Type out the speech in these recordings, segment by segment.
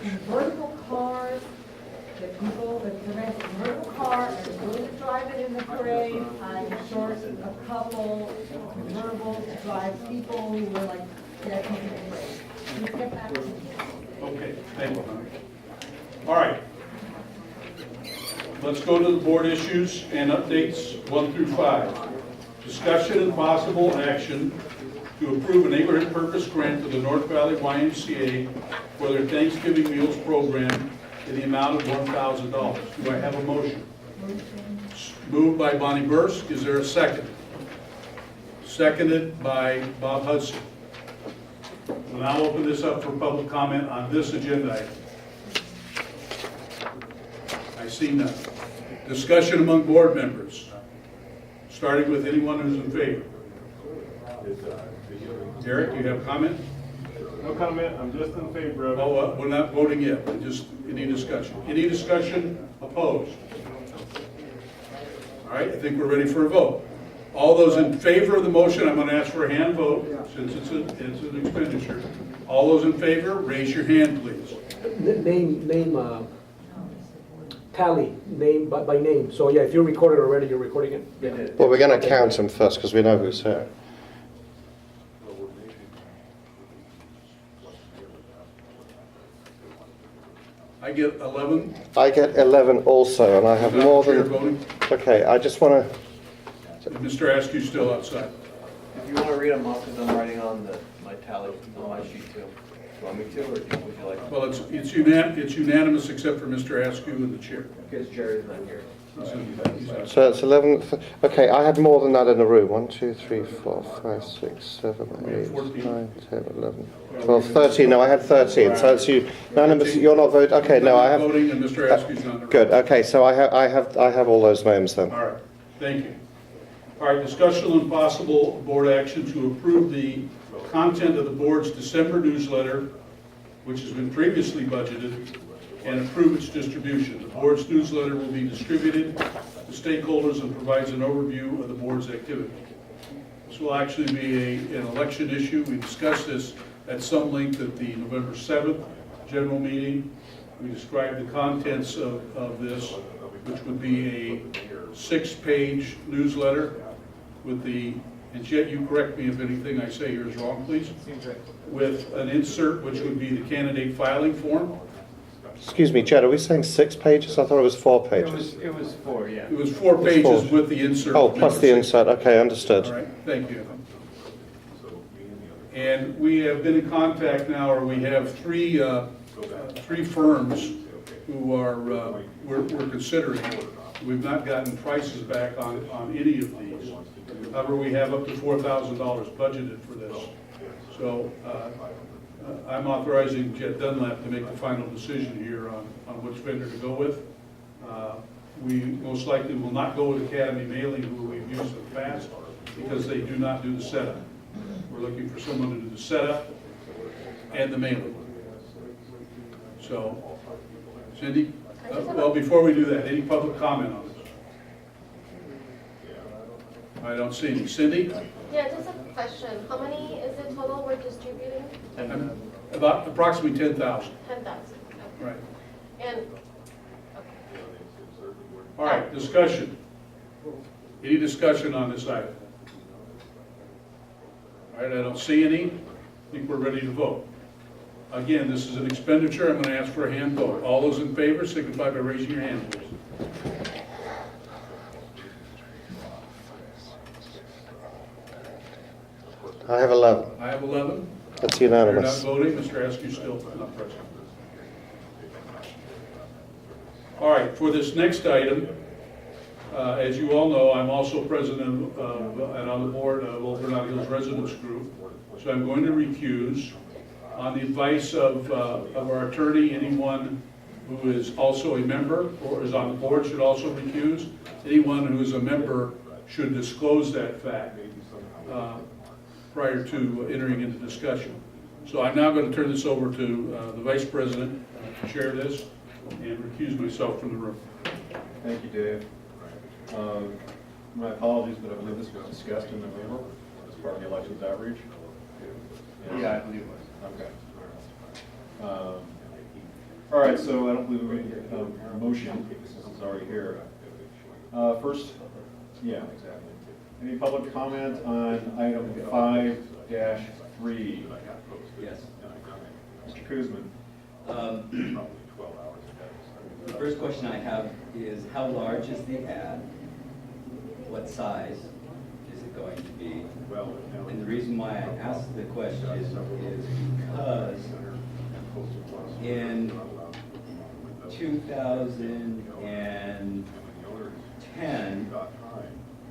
convertible cars, that people that rent a convertible car and are willing to drive it in the parade. I'm short a couple convertibles to drive people who were like dedicated to the parade. Let's get back to it. Okay, thank you. All right. Let's go to the board issues and updates 1 through 5. Discussion and possible action to approve a neighborhood purpose grant to the North Valley YMCA for their Thanksgiving Meals program in the amount of $1,000. Do I have a motion? Moved by Bonnie Burst. Is there a second? Seconded by Bob Hudson. We'll now open this up for public comment on this agenda item. I see none. Discussion among board members, starting with anyone who's in favor. Derek, you have a comment? No comment, I'm just in favor of it. Oh, we're not voting yet, but just any discussion. Any discussion opposed? All right, I think we're ready for a vote. All those in favor of the motion, I'm going to ask for a hand vote since it's an expenditure. All those in favor, raise your hand, please. Tally, name by name. So yeah, if you're recorded already, you're recording it? Yeah. Well, we're going to count them first because we know who's here. I get 11. I get 11 also, and I have more Chair than... voting. Okay, I just want to... Mr. Askew still outside. If you want to read them off, because I'm writing on my tally, on my sheet too. Do you want me to, or would you like to? Well, it's unanimous except for Mr. Askew and the chair. Because Jerry's not here. He's out. So it's 11... Okay, I had more than that in the room. 1, 2, 3, 4, 5, 6, 7, 8, 9, 10, 11, 12, 13. No, I had 13. So it's unanimous. You're not voting? Okay, no, I have... Voting and Mr. Askew's on the roll. Good, okay, so I have all those names then. All right, thank you. All right, discussion on possible board action to approve the content of the board's December newsletter, which has been previously budgeted, and approve its distribution. The board's newsletter will be distributed to stakeholders and provides an overview of the board's activity. This will actually be an election issue. We discussed this at some length at the November 7th general meeting. We described the contents of this, which would be a 6-page newsletter with the, and Jet, you correct me if anything I say here is wrong, please, with an insert which would be the candidate filing form. Excuse me, Jed, are we saying 6 pages? I thought it was 4 pages. It was 4, yeah. It was 4 pages 4. with the insert. Oh, plus the insert. Okay, understood. All right, thank you. And we have been in contact now, or we have three firms who are we're considering. We've not gotten prices back on any of these. However, we have up to $4,000 budgeted for this. So I'm authorizing Jet Dunlap to make the final decision here on which vendor to go with. We most likely will not go with Academy Mailing, who we've used in the past, because they do not do the setup. We're looking for someone to do the setup and the mailing. So, Cindy? Well, before we do that, any public comment on this? I don't see any. Cindy? Yeah, just a question. How many is the total we're distributing? About approximately 10,000. 10,000. Right. And, All right, discussion. Any discussion on this item? All right, I don't see any. I think we're ready to vote. Again, this is an expenditure. I'm going to ask for a hand vote. All those in favor signify by raising your hand, please. I have 11. I have 11. That's You're not unanimous. voting. Mr. Askew still not present. All right, for this next item, as you all know, I'm also president of, and on the board of Old Granada Hills Residents Group. So I'm going to recuse. On the advice of our attorney, anyone who is also a member or is on the board should also recuse. Anyone who is a member should disclose that fact prior to entering into discussion. So I'm now going to turn this over to the vice president to chair this and recuse myself from the room. Thank you, Dave. My apologies, but I believe this was discussed in November as part of the elections outreach. Yeah, I believe it was. Okay. right, so I don't believe we get a motion, this is already here. First, yeah, exactly. Any public comment on item 5-3? Yes. Mr. Kuzman. The first question I have is, how large is the ad? What size is it going to be? And the reason why I ask the question is because in 2010,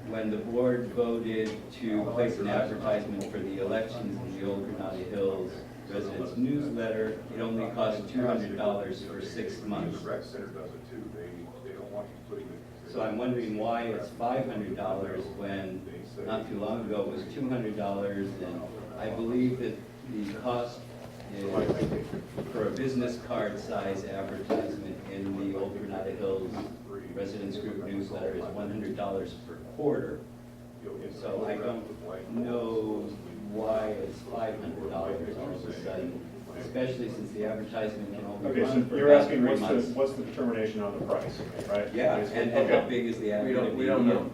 when the board voted to place an advertisement for the elections in the Old Granada Hills Residents Newsletter, it only cost $200 for 6 months. So I'm wondering why it's $500 when not too long ago it was $200, and I believe that the cost is, for a business card size advertisement in the Old Granada Hills Residents Group newsletter is $100 per quarter. So I don't know why it's $500 all of a sudden, especially since the advertisement can only Okay, so run for you're about asking 3 months. what's the determination on the price, right? Yeah, and how Okay. big is the ad We gonna don't, be? we don't know.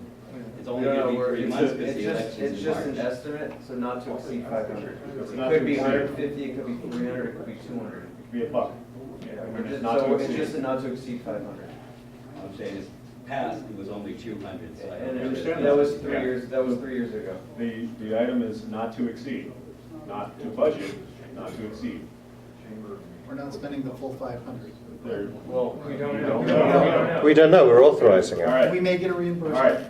It's We only don't know, gonna be we're, 3 it's months just, because the election's it's in just an March. estimate, so not to exceed 500. It's It not could to be exceed. 150, it could be 300, it could be 200. Be a buck. We're just, Not to so it's exceed. just a not to exceed 500. I'm saying it's past, it was only 200, so I And don't understand that was 3 Yeah. years, that was 3 years ago. The item is not to exceed, not to budget, not to exceed. We're not spending the full 500. There. Well, we don't know. We don't know, we're authorizing All it. right, We may get a all reimbursement. right.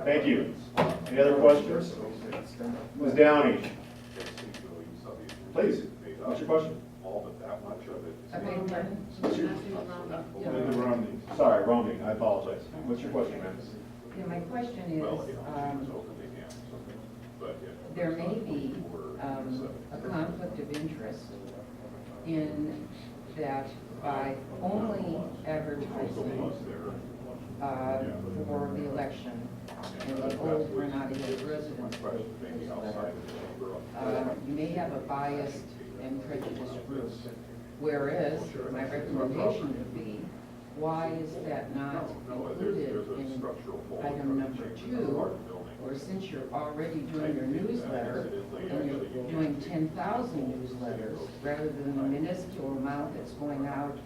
Thank you. Any other questions? Ms. Downey? Please, what's your question? Sorry, Romney, I apologize. What's your question, ma'am? Yeah, my question is, there may be a conflict of interest in that by only advertising for the election in the Old Granada Hills Residents newsletter, you may have a biased and prejudiced group. Whereas my recommendation would be, why is that not included in item number 2? Or since you're already doing your newsletter and you're doing 10,000 newsletters rather than the minuscule amount that's going out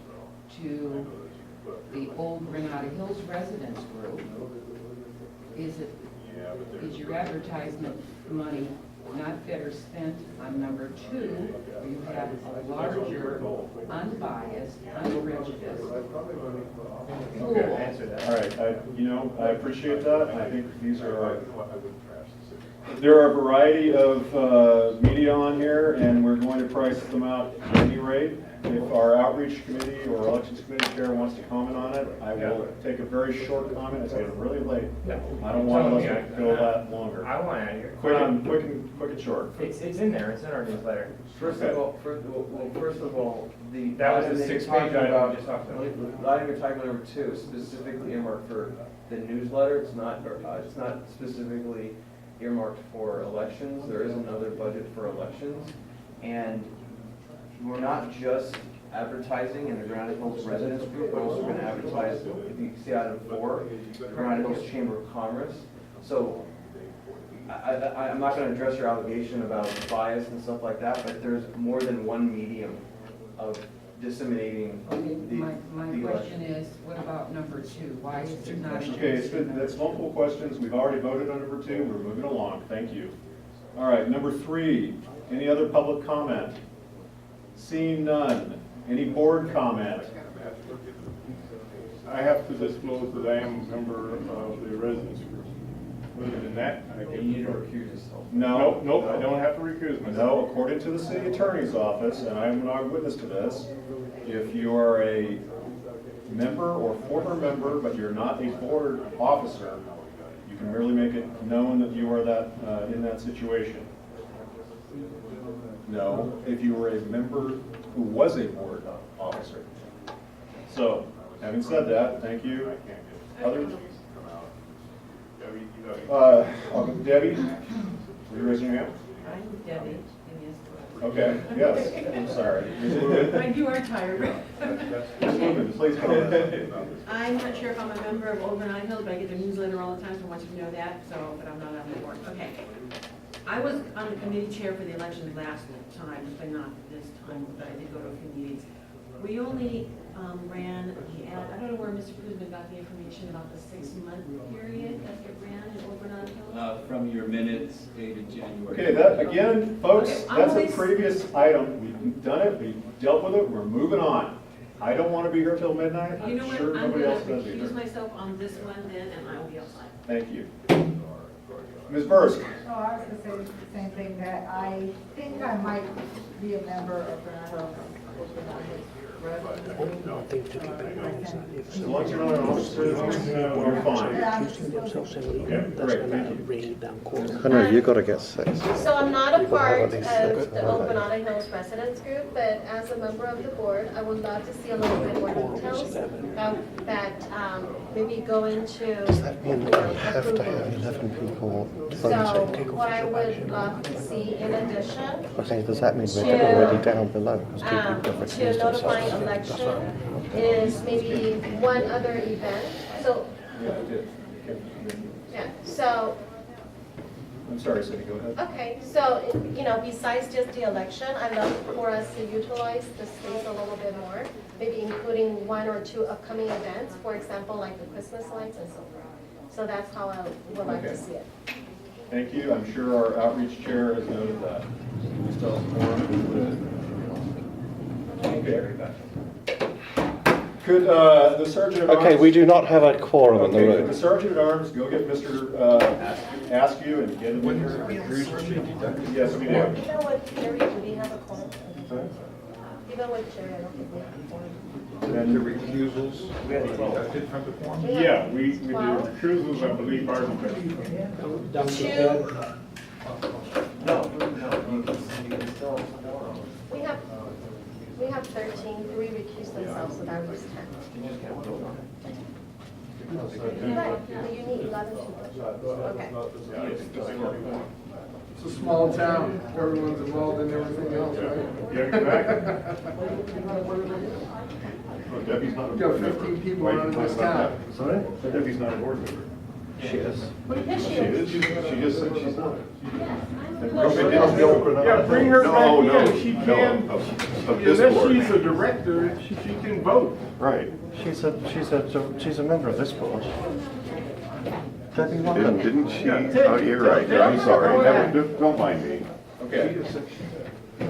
to the Old Granada Hills Residents Group, is your advertisement money not better spent on number 2, where you have a larger, unbiased, unprejudiced pool? All right, I appreciate that. I think these are, there are a variety of media on here, and we're going to price them out at any rate. If our outreach committee or elections committee chair wants to comment on it, I will take a very short comment. It's getting really late. I don't want to let it go that longer. I want to add here. Quick and short. It's in there, it's in our newsletter. First of all, the. That was item the that you're 6-page talking item about- we just talked about. The item you're talking about, number 2, is specifically earmarked for the newsletter. It's not specifically earmarked for elections. There is another budget for elections. And we're not just advertising in the Granada Hills Residents Group, but also going to advertise, if you see item 4, Granada Hills Chamber of Commerce. So I'm not going to address your allegation about bias and stuff like that, but there's more than one medium of disseminating Okay, the my question is, what about number 2? Why is it not Okay, it's included? good. That's multiple questions. We've already voted on number 2. We're moving along. Thank you. All right, number 3. Any other public comment? Seeing none. Any board comment? I have to disclose that I am a member of the residents group. Other than that, I You can. need to recuse yourself. No. Nope, I don't have to recuse myself. No, according to the city attorney's office, and I'm an eyewitness to this, if you are a member or former member, but you're not a board officer, you can merely make it known that you are in that situation. No, if you were a member who was a board officer. So, having said that, thank you. Others? Debbie, will you raise your hand? I'm Debbie, Okay, yes, I'm sorry. Ms. Lubin? You are tired. Ms. Lubin, please comment. I'm not sure if I'm a member of Old Granada Hills, but I get the newsletter all the time, so I want you to know that, but I'm not on the board. Okay. I was on the committee chair for the elections last time, but not this time, but I did go to a few meetings. We only ran the ad, I don't know where Mr. Kuzma got the information about the 6-month period that it ran in Old Granada Hills. From your minutes dated January. Okay, that, again, folks, Okay, I'm that's a always- previous item. We've done it, we've dealt with it, we're moving on. I don't want to be here till midnight. You know I'm what, sure I'm nobody gonna else does recuse either. myself on this one then, and I will be outside. Thank you. Ms. Bursk? Oh, I was gonna say the same thing, that I think I might be a member of Granada. Nothing to keep it going. As long as you're not an officer, you're fine. Accusing themselves and leaving, Okay, that's great, gonna thank you. bring it down court. I know, you got to get 6. So I'm not a People have part at of least 6, the haven't Old they? Granada Hills residents group, but as a member of the board, I would love to see a little bit more details that maybe go into, Does that mean that we have to have 11 people So voting? what I would love to see in addition, Okay, does that mean we're to, already down below? Because people have to recused notify themselves. election is maybe one other event. So, yeah, so, I'm sorry, Cindy, go ahead. okay, so, besides just the election, I'd love for us to utilize the space a little bit more, maybe including 1 or 2 upcoming events, for example, like the Christmas lights and so forth. So that's how I would like Okay. to see it. Thank you. I'm sure our outreach chair has noted that. We still have quorum. Okay. Could the Sergeant at Arms... Okay, we do not have a quorum in the Okay, could room. the Sergeant at Arms go get Mr. Askew and get him in here? Yes, we do. Even with Jerry, do we have a quorum? Even with Jerry, I don't think we have a quorum. Then The recusals, we had deducted from the form? Yeah. Yeah, we did 12. recusals, I believe, are deducted. Down to 2. 10. No, you can still, We have 13, 3 recuse themselves, so that was 10. you just can't vote on it. Right, so you need 11 people. Okay. It's a small town, everyone's involved in everything else, right? Yeah, exactly. Oh, Debbie's not a We got board member. 15 people Why you running talking this about town. that? Sorry? Debbie's not a board member. She is. Yes, She is? She just said she's not. Yeah, bring her No, no, back in, she no, can, of this unless board. she's a director, she can vote. Right. She's a member of this board. Debbie Didn't she? Yeah, Oh, you're right, I'm sorry. Don't mind me. Okay.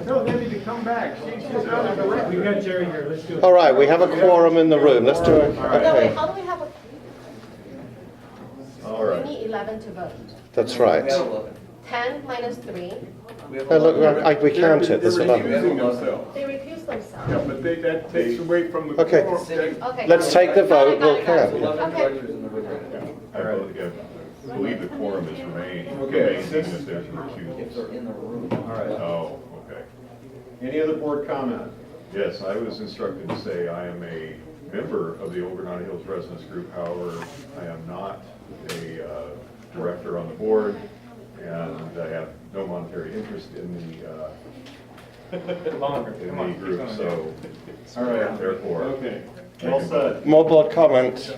Tell Debbie to come back, she's not a director. We got Jerry here, let's do it. All right, we have a quorum in the room. Let's do it. No, wait, Okay, how do we have a, All we right. need 11 to vote. that's right. We have 11. 10 minus 3, We have No, look, 11. we count it. There's They're 11. recusing themselves. they recuse themselves. Yeah, but that takes away from the Okay. quorum. Okay. Let's take the vote. We'll Got it. count. 11 Okay. directors in the room right now. I believe the quorum is remaining. Okay. Remaining if there's If they're recusals. in the room. All right. Oh, okay. Any other board comment? Yes, I was instructed to say I am a member of the Old Granada Hills Residents Group. However, I am not a director on the board, and I have no monetary interest in the group, so All right. therefore. Okay. Well said. More board comment.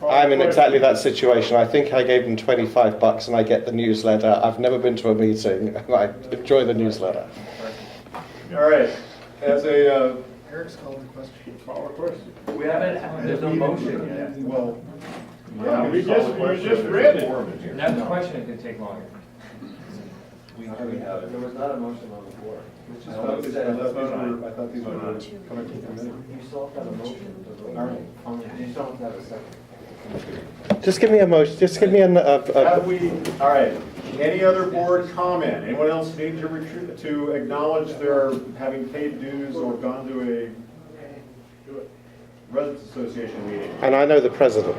I'm in exactly that situation. I think I gave them $25 and I get the newsletter. I've never been to a meeting. I enjoy the newsletter. All right. As a, Eric's called the question. Call a question. We haven't, there's no motion yet. well, Yeah, we we call the just question, read there's a it. quorum in here. Now the question is gonna take longer. There was not a motion on the floor. I thought these were coming from the committee. You still have to have a motion to vote. All right. You still have to have a second. Just give me a motion. Just give me Have we, all right, any other board comment? Anyone else need to acknowledge their having paid dues or gone to a residents association meeting? And I know the president.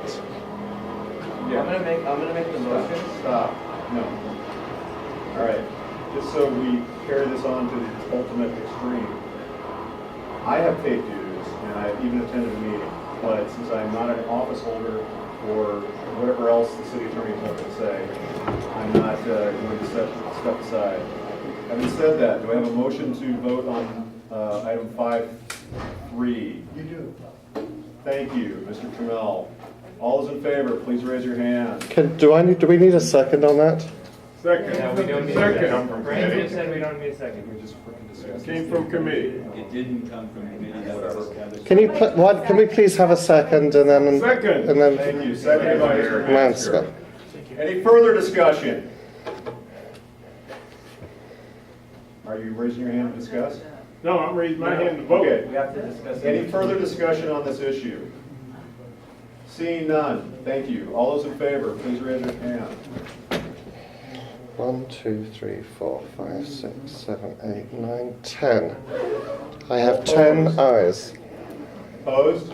I'm gonna make the motion. Stop, no. All right, just so we carry this on to the ultimate extreme. I have paid dues and I've even attended a meeting, but since I'm not an office holder or whatever else the city attorney is going to say, I'm not going to step aside. Having said that, do I have a motion to vote on item 5.3? You do. Thank you, Mr. Trammell. All those in favor, please raise your hand. Do we need a second on that? Second. No, we don't need a Second. second. Brandon said we don't need a second. Came from committee. It didn't come from committee, that was established. Can we please have a second and then Second. and then Thank you. Second by Mr. Mansker? Any further discussion? Are you raising your hand to discuss? No, I'm raising my hand to vote. Okay. We have to discuss. Any further discussion on this issue? Seeing none, thank you. All those in favor, please raise your hand. 1, 2, 3, 4, 5, 6, 7, 8, 9, 10. I have 10 ayes. Opposed?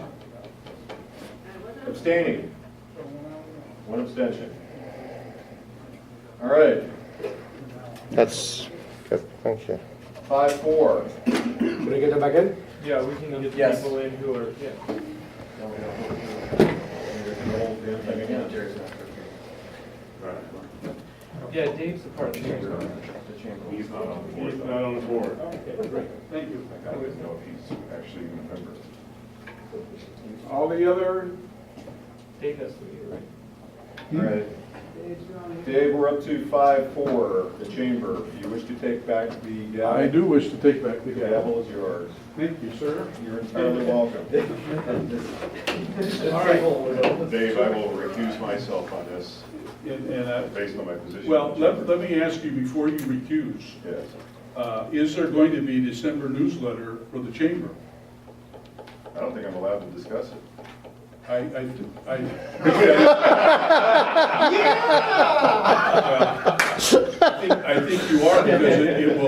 Abstaining? One abstention. All right, That's good. Thank you. 5.4. Can we get them back in? Yeah, we can get Yes. people in who are, yeah. Yeah, Dave's a part of the chamber. He's not on the board. He's not on the board. Okay, great, thank you. I don't know if he's actually even a member. All the other, Dave has to be, right? All right. Dave, we're up to 5.4, the chamber. You wish to take back the gavel? I do wish to take back the The gavel. gavel is yours. Thank you, sir. You're entirely welcome. All right. Dave, I will recuse myself on this And, based on my position. well, let me ask you before you recuse, Yes. is there going to be a December newsletter for the chamber? I don't think I'm allowed to discuss it. I think you are, because it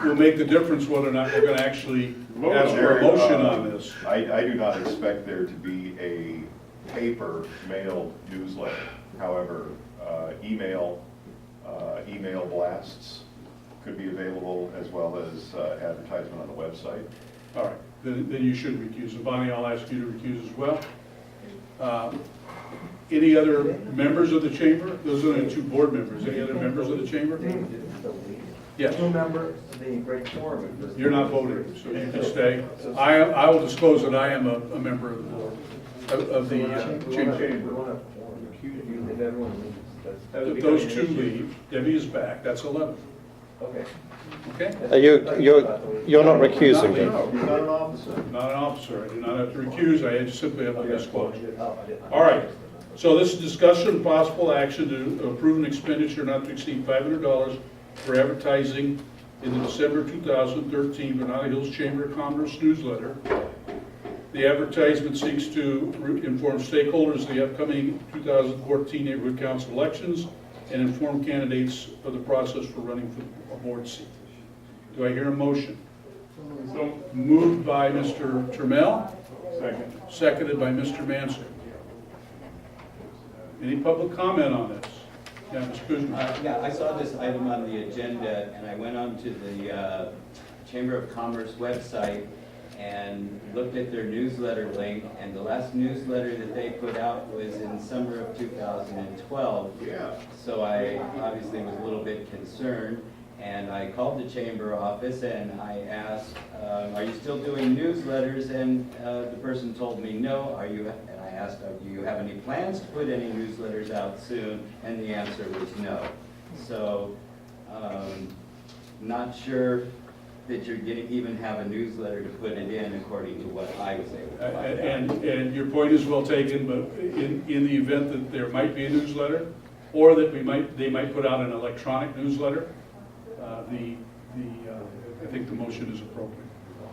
will make the difference whether or not we're going to actually ask for a motion on this. I do not expect there to be a paper mailed newsletter. However, email blasts could be available, as well as advertisement on the website. All right, then you should recuse. And Bonnie, I'll ask you to recuse as well. Any other members of the chamber? Those are the two board members. Any other members of the chamber? Yes. Two members, the great forum. You're not voting, so you can stay. I will disclose that I am a member of the board, of the chamber. We want to recuse you if everyone leaves. If those two leave, Debbie is back, that's 11. Okay. Okay? You're not recusing, do you? No, you're not an officer. Not an officer, I do not have to recuse, I simply have to disclose. All right, so this is discussion and possible action to approve an expenditure not to exceed $500 for advertising in the December 2013 Granada Hills Chamber of Commerce newsletter. The advertisement seeks to inform stakeholders of the upcoming 2014 neighborhood council elections and inform candidates of the process for running for a board seat. Do I hear a motion? so, Moved by Mr. Trammell, second. seconded by Mr. Mansker. Any public comment on this? Yeah, Ms. Kuzma. Yeah, I saw this item on the agenda, and I went on to the Chamber of Commerce website and looked at their newsletter link, and the last newsletter that they put out was in summer of 2012. Yeah. So I obviously was a little bit concerned, and I called the chamber office and I asked, are you still doing newsletters? And the person told me no. And I asked, do you have any plans to put any newsletters out soon? And the answer was no. So, not sure that you're going to even have a newsletter to put it in, according to what I was able to find out. And your point is well taken, but in the event that there might be a newsletter, or that they might put out an electronic newsletter, I think the motion is appropriate.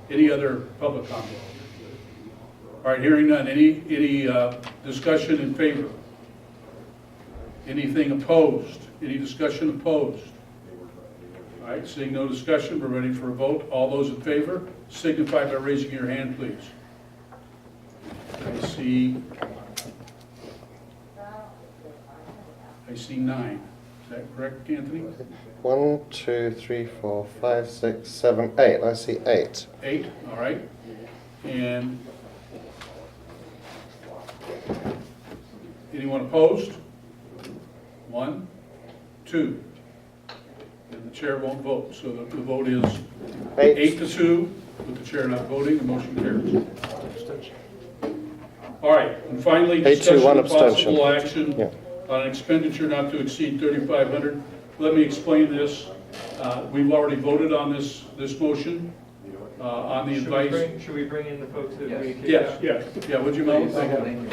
Any other public comment? All right, hearing none. Any discussion in favor? Anything opposed? Any discussion opposed? All right, seeing no discussion, we're ready for a vote. All those in favor, signify by raising your hand, please. I see 9. Is that correct, Anthony? 1, 2, 3, 4, 5, 6, 7, 8. I see 8. 8, all right. And anyone opposed? 1, 2. And chair won't vote, so the vote is 8. 8-2, with the chair not voting, the motion carries. All right, and finally, 8-2, discussion one of possible abstention. action Yeah. on an expenditure not to exceed 3,500. Let me explain this. We've already voted on this motion, on the advice. Should we bring in the folks that we kicked Yes, out? yes, yeah, would you mind? Thank you.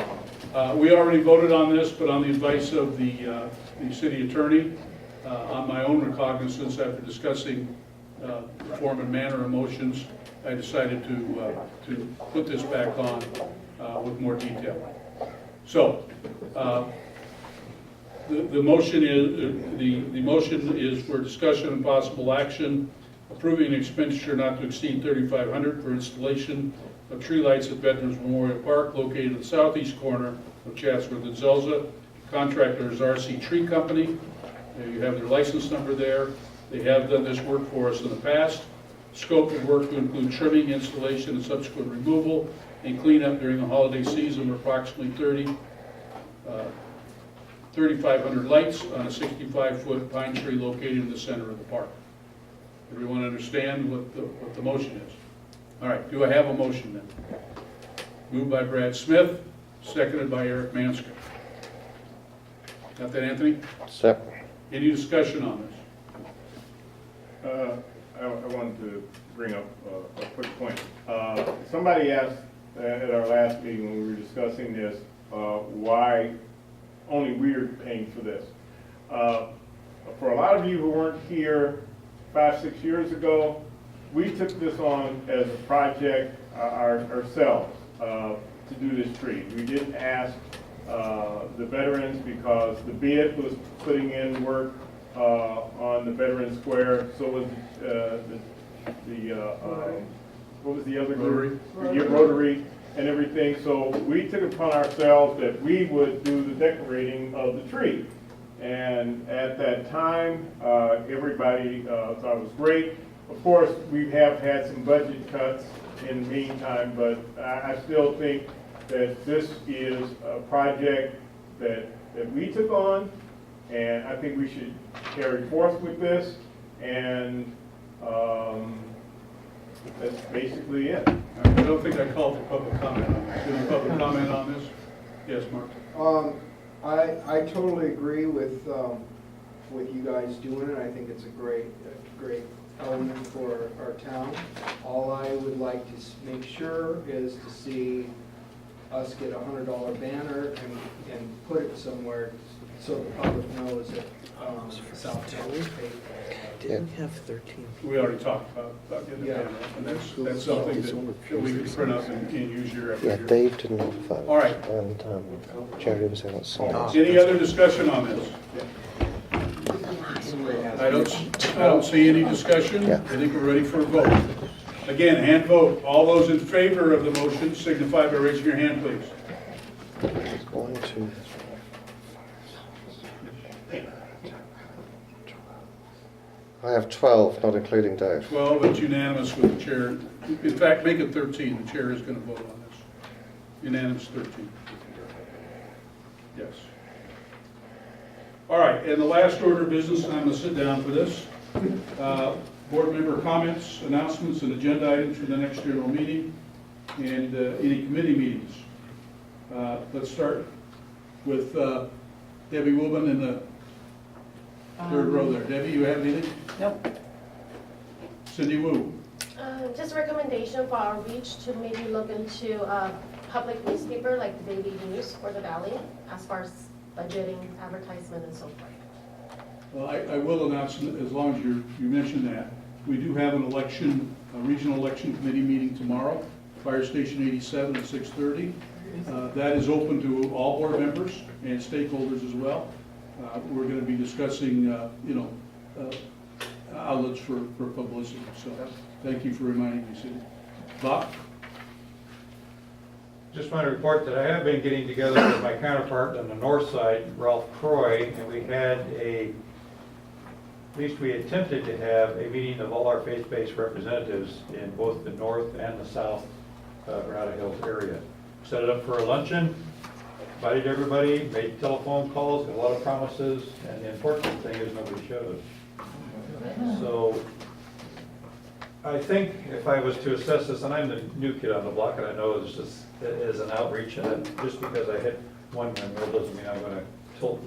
We already voted on this, but on the advice of the city attorney, on my own recognizance after discussing the form and manner of motions, I decided to put this back on with more detail. So, the motion is for discussion and possible action approving an expenditure not to exceed $3,500 for installation of tree lights at Veterans Memorial Park located in the southeast corner of Chatsworth and Zelza. Contractor is RC Tree Company. You have their license number there. They have done this work for us in the past. Scope of work to include trimming, installation, and subsequent removal and cleanup during the holiday season of approximately 3,500 lights on a 65-foot pine tree located in the center of the park. Everyone understand what the motion is? All right, do I have a motion then? Moved by Brad Smith, seconded by Eric Manska. Got that, Anthony? Yep. Any discussion on this? I wanted to bring up a quick point. Somebody asked at our last meeting when we were discussing this, why only we're paying for this. For a lot of you who weren't here 5-6 years ago, we took this on as a project ourselves to do this tree. We didn't ask the veterans because the bid was putting in work on the Veterans Square. So was what was the other group? Rotary and everything. So we took it upon ourselves that we would do the decorating of the tree. And at that time, everybody thought it was great. Of course, we have had some budget cuts in the meantime, but I still think that this is a project that we took on, and I think we should carry forth with this, and that's basically it. I don't think I called for public comment on this. Any public comment on this? Yes, Mark? I totally agree with you guys doing it. I think it's a great element for our town. All I would like to make sure is to see us get a $100 banner and put it somewhere so the public knows that South Town is paid. Didn't have 13. We already talked about getting the banner, and that's something that we can print up and use year after Yeah, year. Dave did not vote. All right. And Jerry was out outside. Any other discussion on this? I don't see any discussion. Yeah. I think we're ready for a vote. Again, hand vote. All those in favor of the motion signify by raising your hand, please. 1, 2, 3. I have 12, not including Dave. 12, it's unanimous with the chair. In fact, make it 13. The chair is going to vote on this. Unanimous 13. Yes. All right, and the last order of business, and I'm going to sit down for this. Board member comments, announcements, and agenda items for the next general meeting, and any committee meetings. Let's start with Debbie Woolman in the third row there. Debbie, you have anything? Nope. Cindy Wu. Just a recommendation for our reach to maybe look into public newspaper like the Daily News for the Valley as far as budgeting, advertisement, and so forth. Well, I will announce, as long as you mentioned that, we do have an election, a regional election committee meeting tomorrow, Fire Station 87 at 6:30. That is open to all board members and stakeholders as well. We're going to be discussing, outlets for publicity. So thank you for reminding me, Cindy. Bob? Just want to report that I have been getting together with my counterpart on the north side, Ralph Croy, and we had at least we attempted to have a meeting of all our faith-based representatives in both the north and the south Granada Hills area. Set it up for a luncheon, invited everybody, made telephone calls, a lot of promises, and the important thing is nobody showed up. So I think if I was to assess this, and I'm the new kid on the block, and I know this is, as an outreach, and just because I hit one windmill doesn't mean I'm gonna tilt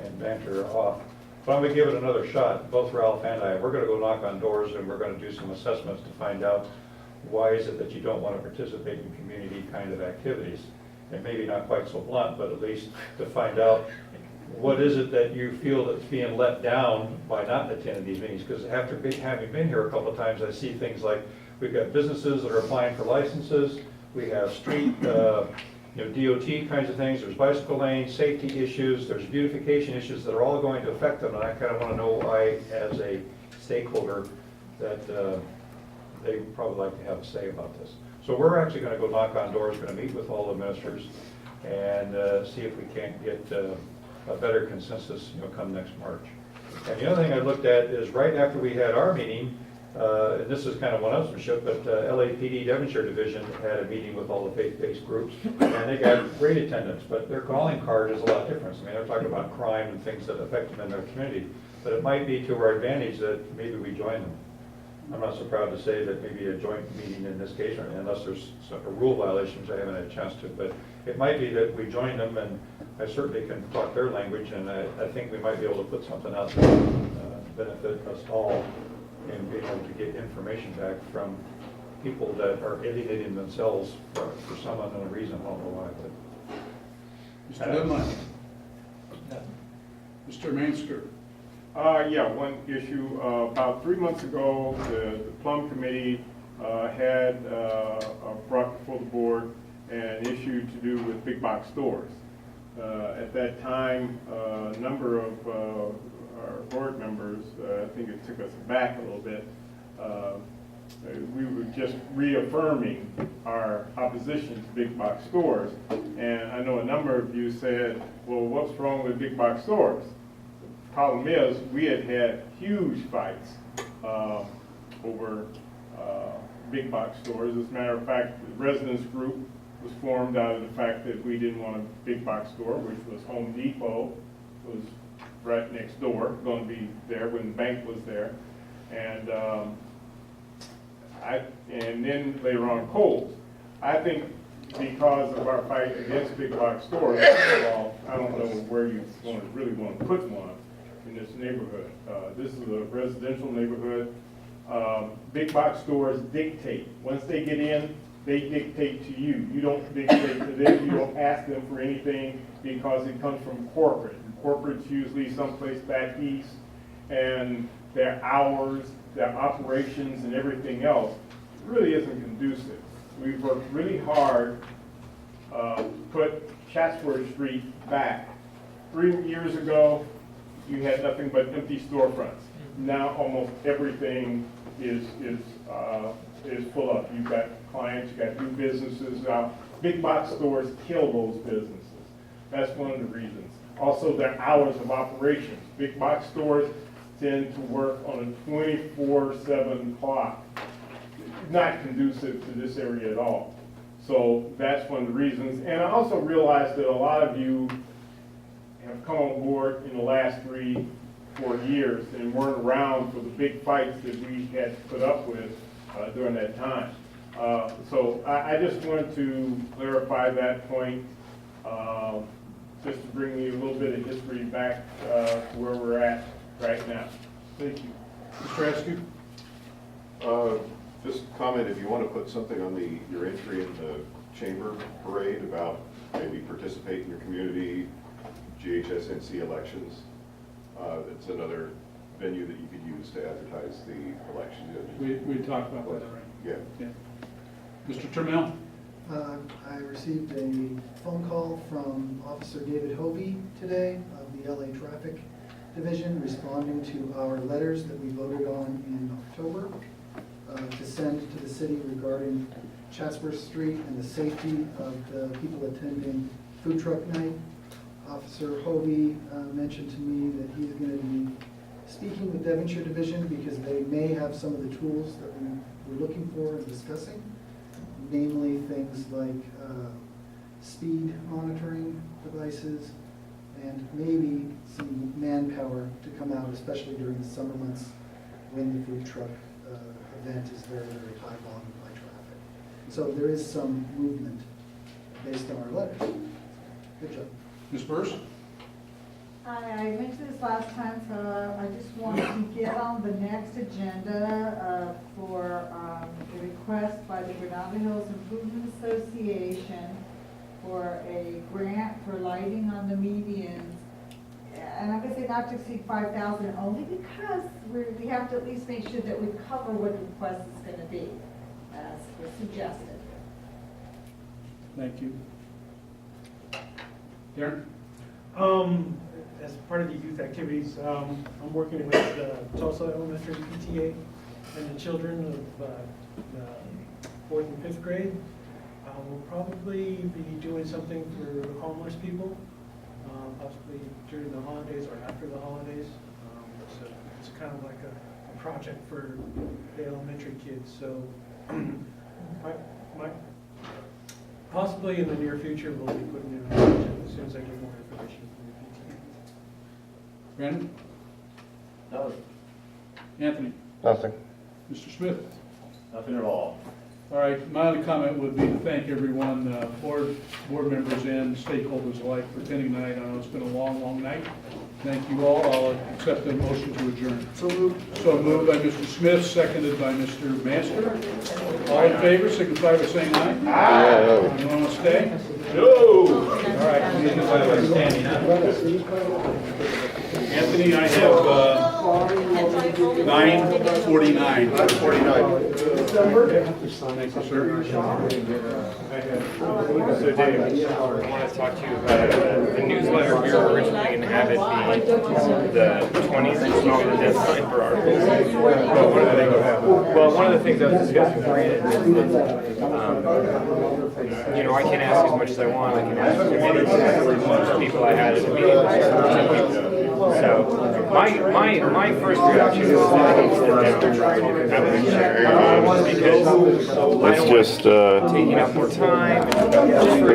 and banter off. But I'm gonna give it another shot, both Ralph and I. We're gonna go knock on doors and we're gonna do some assessments to find out why is it that you don't want to participate in community kind of activities. And maybe not quite so blunt, but at least to find out what is it that you feel that's being let down by not attending these meetings? Because after having been here a couple of times, I see things like, we've got businesses that are applying for licenses, we have street, DOT kinds of things, there's bicycle lanes, safety issues, there's beautification issues that are all going to affect them, and I kind of want to know why, as a stakeholder, that they would probably like to have a say about this. So we're actually going to go knock on doors, going to meet with all the ministers, and see if we can't get a better consensus, come next March. And the other thing I looked at is right after we had our meeting, and this is kind of one-upsmanship, but LAPD Devonshire Division had a meeting with all the faith-based groups, and they got great attendance, but their calling card is a lot different. I mean, they're talking about crime and things that affect them in their community, but it might be to our advantage that maybe we join them. I'm not so proud to say that maybe a joint meeting in this case, unless there's a rule violation, which I haven't had a chance to, but it might be that we join them, and I certainly can talk their language, and I think we might be able to put something out that benefit us all in being able to get information back from people that are alienating themselves for some unknown reason. I don't know why, but. Mr. Limline. Mr. Mansker. Yeah, one issue. About 3 months ago, the Plum Committee had brought before the board an issue to do with big box stores. At that time, a number of our board members, I think it took us back a little bit, we were just reaffirming our opposition to big box stores. And I know a number of you said, well, what's wrong with big box stores? Problem is, we had huge fights over big box stores. As a matter of fact, the residents group was formed out of the fact that we didn't want a big box store, which was Home Depot, was right next door, going to be there when the bank was there, and then later on Kohl's. I think because of our fight against big box stores, well, I don't know where you really want to put one in this neighborhood. This is a residential neighborhood. Big box stores dictate. Once they get in, they dictate to you. You don't dictate to them. You don't ask them for anything because it comes from corporate. And corporate's usually someplace back east, and their hours, their operations, and everything else really isn't conducive. We've worked really hard to put Chatsworth Street back. 3 years ago, you had nothing but empty storefronts. Now almost everything is full up. You've got clients, you've got new businesses. Now, big box stores kill those businesses. That's one of the reasons. Also, their hours of operations. Big box stores tend to work on a 24/7 clock. Not conducive to this area at all. So that's one of the reasons. And I also realized that a lot of you have come on board in the last 3-4 years and weren't around for the big fights that we had to put up with during that time. So I just wanted to clarify that point, just to bring you a little bit of history back to where we're at right now. Thank you. Mr. Askew? Just comment if you want to put something on your entry in the chamber parade about maybe participate in your community, GHSNC elections. It's another venue that you could use to advertise the election. We talked about that, right? Yeah. Mr. Trammell? I received a phone call from Officer David Hovey today of the LA Traffic Division responding to our letters that we voted on in October to send to the city regarding Chatsworth Street and the safety of the people attending food truck night. Officer Hovey mentioned to me that he's going to be speaking with Devonshire Division because they may have some of the tools that we were looking for and discussing, namely things like speed monitoring devices and maybe some manpower to come out, especially during the summer months when the food truck event is very, very high volume by traffic. So there is some movement based on our letters. Good job. Ms. Burst? I mentioned this last time, so I just want to get on the next agenda for the request by the Granada Hills Improvement Association for a grant for lighting on the medians. And I'm gonna say not to exceed 5,000, only because we have to at least make sure that we cover what the request is gonna be, as was suggested. Thank you. Darren? As part of the youth activities, I'm working with Tulsa Elementary PTA and the children of the 4th and 5th grade. We'll probably be doing something for homeless people, possibly during the holidays or after the holidays. So it's kind of like a project for the elementary kids. So possibly in the near future, we'll be putting in a project as soon as I get more information from the PTA. Brandon? No. Anthony? Nothing. Mr. Smith? Nothing at all. All right, my only comment would be to thank everyone, board members and stakeholders alike for attending tonight. I know it's been a long, long night. Thank you all. I'll accept the motion to adjourn. So moved. So moved by Mr. Smith, seconded by Mr. Master. All in favor, signify by saying aye. Aye. Anyone want to stay? No. All right. Anthony, I have 9:49. 9:49. Thank you, sir. So Dave, I want to talk to you about the newsletter. We were originally going to have it be the 20th installment deadline for articles. But one of the things I was discussing with Brandon is that, you know, I can ask as much as I want. I can ask for committees. Most people I had at the meeting. So my first reaction was that I sit down because Let's just taking up more time. Just for